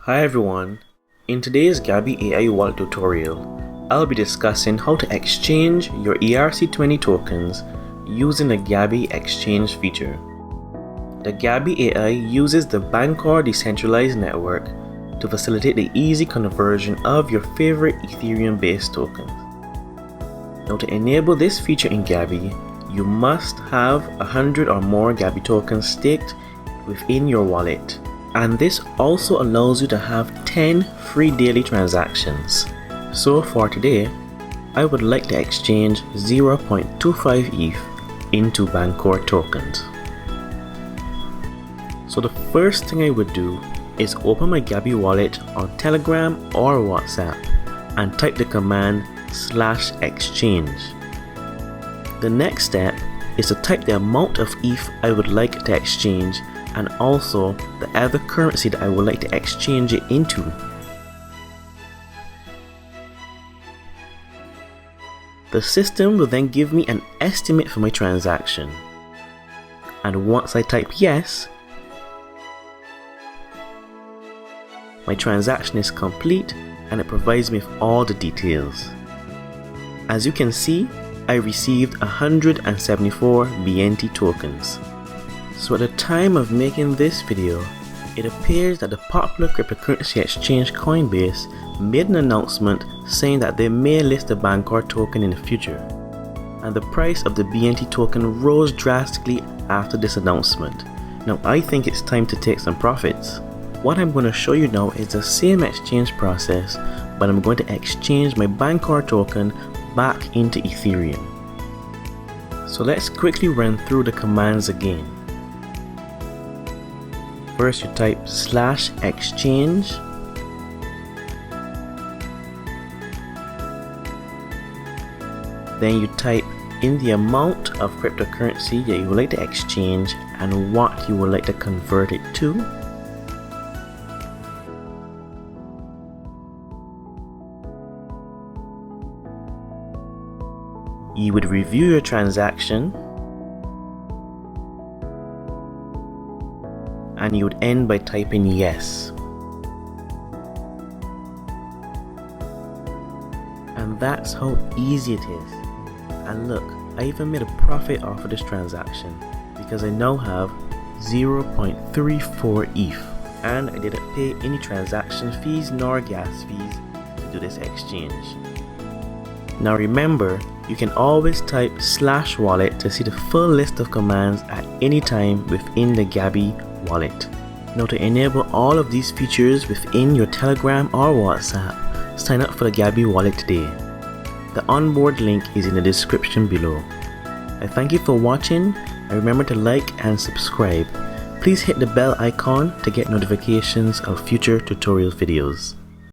Hi everyone, in today's Gaby Ai wallet tutorial, I'll be discussing how to exchange your ERC20 tokens using the Gaby exchange feature. The Gaby Ai uses the Bancor decentralized network to facilitate the easy conversion of your favorite Ethereum based tokens. Now to enable this feature in Gaby, you must have 100 or more Gaby tokens staked within your wallet. And this also allows you to have 10 free daily transactions. So for today, I would like to exchange 0.25 ETH into Bancor tokens. So the first thing I would do is open my Gaby wallet on Telegram or WhatsApp and type the command /exchange. The next step is to type the amount of ETH I would like to exchange and also the other currency that I would like to exchange it into. The system will then give me an estimate for my transaction. And once I type yes, my transaction is complete and it provides me with all the details. As you can see, I received 174 BNT tokens. So at the time of making this video, it appears that the popular cryptocurrency exchange Coinbase made an announcement saying that they may list the Bancor token in the future. And the price of the BNT token rose drastically after this announcement. Now I think it's time to take some profits. What I'm going to show you now is the same exchange process, but I'm going to exchange my Bancor token back into Ethereum. So let's quickly run through the commands again. First you type /exchange, then you type in the amount of cryptocurrency that you would like to exchange and what you would like to convert it to. You would review your transaction and you would end by typing yes. And that's how easy it is. And look, I even made a profit off of this transaction because I now have 0.34 ETH and I didn't pay any transaction fees nor gas fees to do this exchange. Now remember, you can always type /wallet to see the full list of commands at any time within the Gaby wallet. Now to enable all of these features within your Telegram or WhatsApp, sign up for the Gaby wallet today. The onboard link is in the description below. I thank you for watching and remember to like and subscribe. Please hit the bell icon to get notifications of future tutorial videos.